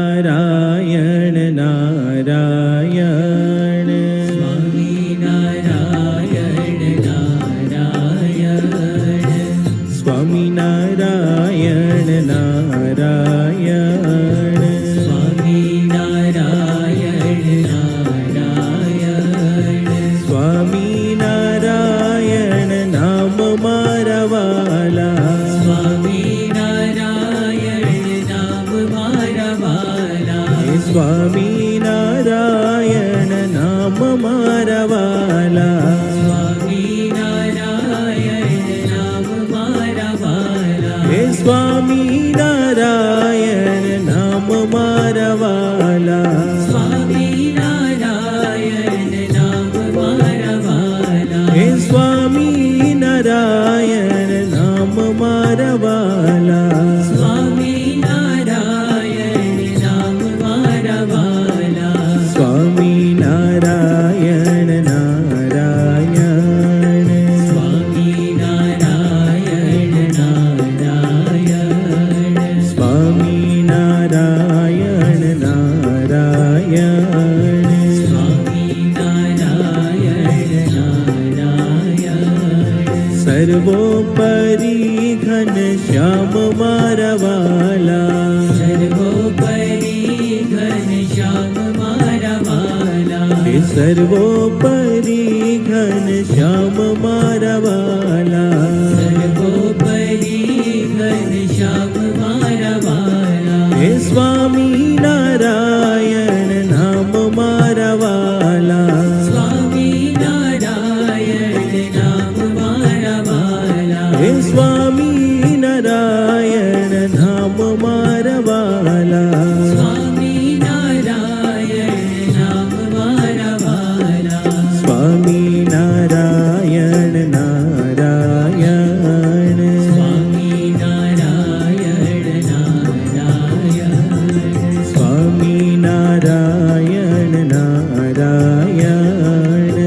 સ્વામિનારાયણ નારાયણ સ્વામિનારાયણ નારાયણ સ્વામિનારાયણ નારાયણ સ્વામિનારાયણ નારાયણ સ્વામિનારાયણ નામ મારા વાલા સ્વામિનારાયણ નામ મારા વાલા સ્વામિનારાયણ નામ મારા વાલા સ્વામિનારાયણ નામ મારા વાલા હે સ્વામિનારાયણ નામ મારા વાલા સ્વામિનારાયણ નામ મારા વાલા હે સ્વામિનારાયણ નામ મારા વાલા સ્વામિનારાયણ નામ મારા વાલા સ્વામિનારાયણ નારાયણ સ્વામિનારાયણ નારાયણ સ્વામિનારાયણ નારાયણ સ્વામિનારાયણ નારાયણ સર્વોપરી ઘન શ્યામ મારા વાલા સર્વોપરી ઘનશ્યામ મારા વાલા હે સર્વોપરી ઘન શ્યામ મારા વાલા સર્વોપરી ઘનશ્યામ મારા વાલા હે સ્વામિનારાયણ નામ મારા વાલા સ્વામિનારાયણ નામ મારા વાલા હે સ્વામિનારાયણ નામ મારા વાલા સ્વામિનારાયણ નામ મારા વાલા સ્વામિનારાયણ નારાયણ સ્વામિનારાયણ નારાયણ સ્વામિનારાયણ નારાયણ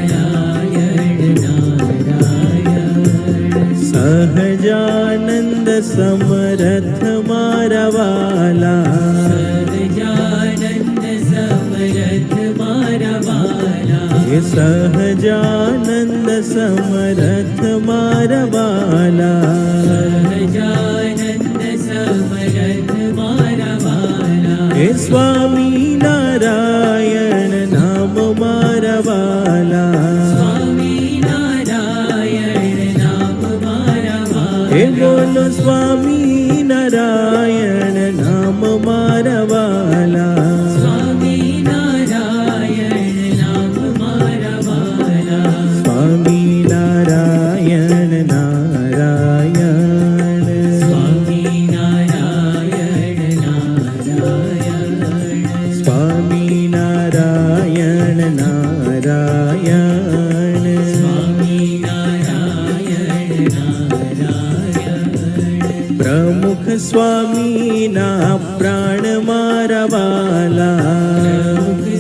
સ્વામિનારાયણ નારાયણ સહજાનંદ સમરથ મારા વાલા સહજાનંદ સમરથ મારા વાલા હે સહજાનંદ સમરથ મારા વાલા સહજાનંદ સમરથ મારા વાલા હે સ્વામિનારાયણ નામ મારા વાલા સ્વામિનારાયણ નામ મારા હે વાલા બોલો સ્વામિનારાયણ નામ મારા વાલા સ્વામિનારાયણ નામ મારા વાલા સ્વામિનારાયણ નારાયણ સ્વામિનારાયણ નારાયણ સ્વામિનારાયણ નારાયણ સ્વામિનારાયણ નારાયણ પ્રમુખ સ્વામીના પ્રાણ મારા વાલા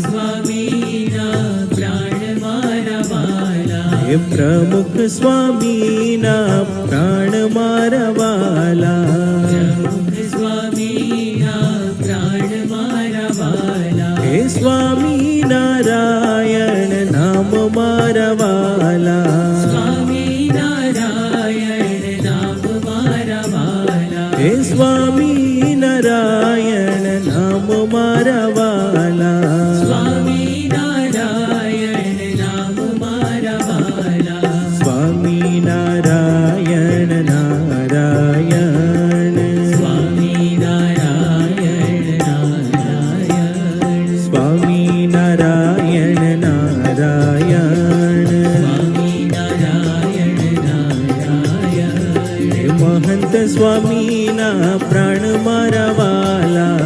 સ્વામીના પ્રાણ મારા વાલા હે પ્રમુખ સ્વામીના પ્રાણ મારા વાલા સ્વામીના પ્રાણ મારા વાલા હે સ્વામિનારાયણ નામ મારા વાલા સ્વામિનારાયણ નામ મારા વાલા હે સ્વામિનારાયણ નામ મારા વાલા સ્વામિનારાયણ નામ મારા વાલા સ્વામિનારાયણ નારાયણ સ્વામિનારાયણ નારાયણ સ્વામિનારાયણ નારાયણ સ્વામિનારાયણ નારાયણ હે મહંત સ્વામીના પ્રાણ મારા વાલા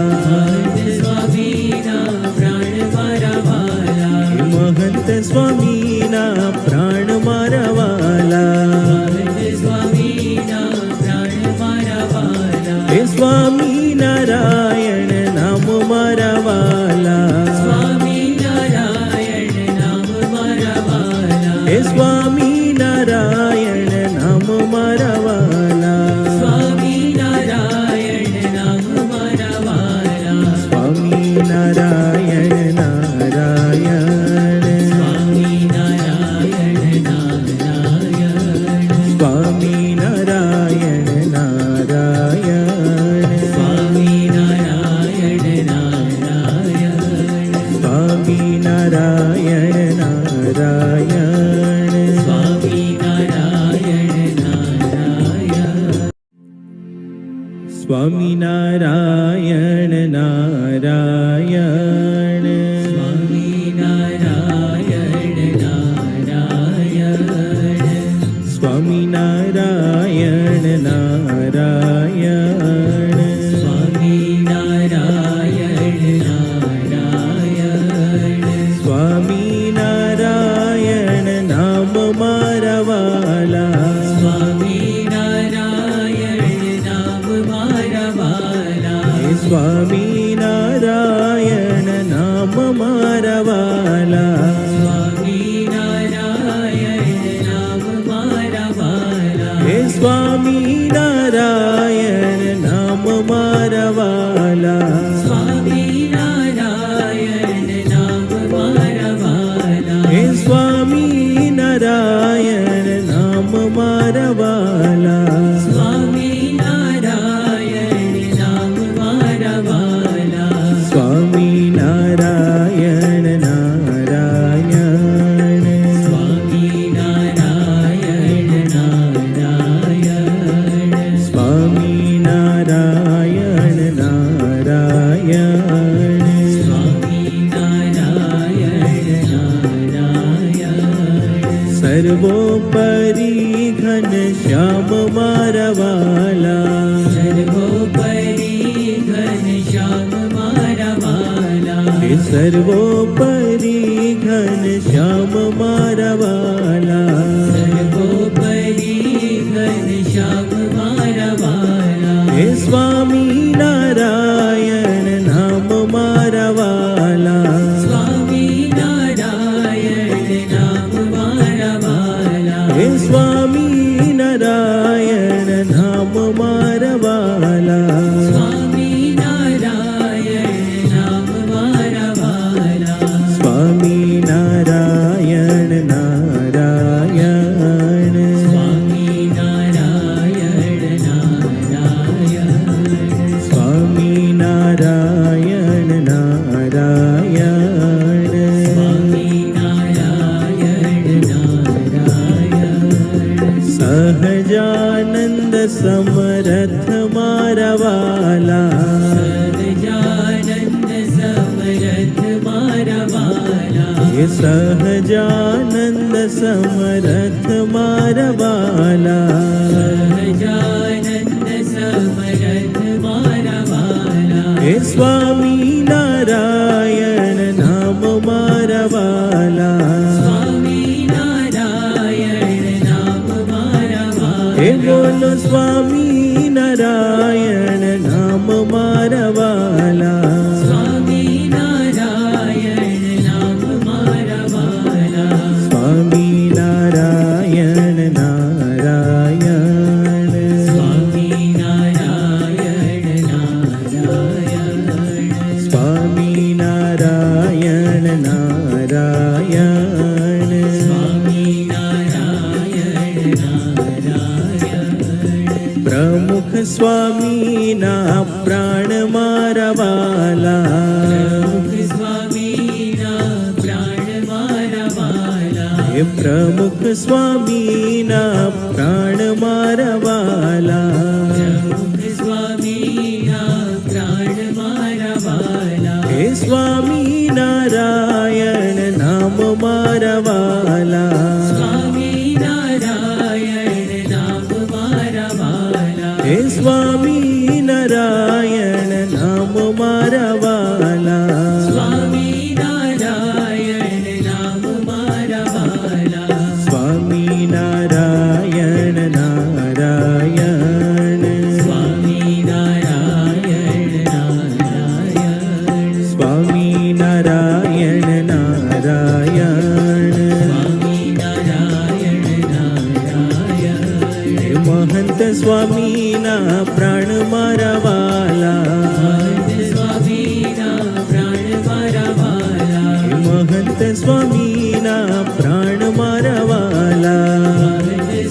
સ્વામીના પ્રાણ મારા વાલા હે મહંત સ્વામીના પ્રાણ મારા વાલા સ્વામીના પ્રાણ મારા વાલા હે સ્વામિનારાયણ નામ મારા વાલા સ્વામિનારાયણ નામ મારા વાલા હે સ્વામિનારાયણ નામ મારા વાલા સ્વામિનારાયણ નામ સ્વામિનારાયણ નારાયણ સ્વામિનારાયણ નારાયણ સ્વામિનારાયણ નારાયણ સ્વામિનારાયણ નારાયણ સ્વામિનારાયણ નામ મારા વાલા સ્વામિનારાયણ નામ મારા વાલા સ્વામિનારાયણ નામ મારા વાલા સ્વામિનારાયણ નામ મારા વાલા હે સ્વામિનારાયણ નામ મારા વાલા સ્વામિનારાયણ નામ મારા વાલા હે સ્વામિનારાયણ નામ મારા વાલા સ્વામિનારાયણ નામ મારા વાલા સ્વામિનારાયણ નારાયણ સ્વામિનારાયણ નારાયણ સ્વામિનારાયણ નારાયણ સ્વામિનારાયણ નારાયણ સર્વોપરી ઘન શ્યામ મારા વાલા સર્વોપરી ઘનશ્યામ મારા વાલા હે સર્વોપરી ઘન શ્યામ મારા વાલા સર્વોપરી ઘનશ્યામ મારા વાલા હે સ્વામિનારાયણ નામ મારા વાલા સ્વામિનારાયણ નામ મારા વાલા હે સ્વામિનારાયણ નામ મારા વાલા સ્વામિનારાયણ નામ મારા વાલા સ્વામિનારાયણ નારાયણ સ્વામિનારાયણ નારાયણ સ્વામિનારાયણ નારાયણ સ્વામિનારાયણ નારાયણ સહજાનંદ સમરથ મારા વાલા સહજાનંદ સમરથ મારા વાલા હે સહજાનંદ સમરથ મારા વાલા સહજાનંદ સમરથ મારા વાલા હે સ્વામિનારાયણ નામ મારા વાલા સ્વામિનારાયણ નામ મારા હે વાલા બોલો સ્વામિનારાયણ નામ મારા વાલા સ્વામિનારાયણ નામ મારા વાલા સ્વામિનારાયણ નારાયણ સ્વામિનારાયણ નારાયણ સ્વામિનારાયણ નારાયણ સ્વામિનારાયણ નારાયણ પ્રમુખ સ્વામીના પ્રાણ મારા વાલા સ્વામીના પ્રાણ મારા વાલા હે પ્રમુખ સ્વામીના પ્રાણ મારા વાલા સ્વામીના પ્રાણ મારા વાલા હે સ્વામિનારાયણ નામ મારા વાલા સ્વામિનારાયણ નામ મારા વાલા હે સ્વામિનારાયણ નામ મારા વાલા સ્વામિનારાયણ નામ મારા વાલા સ્વામિનારાયણ નારાયણ સ્વામિનારાયણ નારાયણ સ્વામિનારાયણ નારાયણ સ્વામિનારાયણ નારાયણ હે મહંત સ્વામીના પ્રાણ મારા વાલા સ્વામીના પ્રાણ મારા વાલા હે મહંત સ્વામીના પ્રાણ મારા વાલા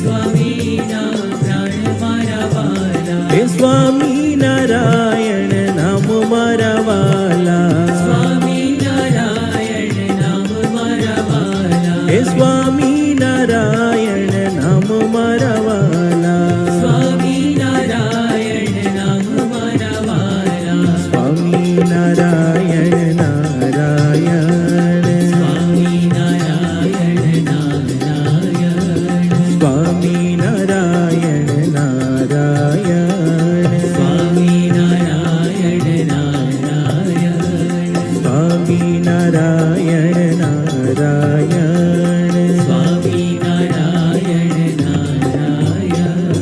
સ્વામીના પ્રાણ મારા વાલા હે સ્વામિનારાયણ નામ મારા વાલા સ્વામિનારાયણ નામ મારા વાલા હે સ્વામિનારાયણ નામ મારા વાલા સ્વામિનારાયણ નામ નારાયણ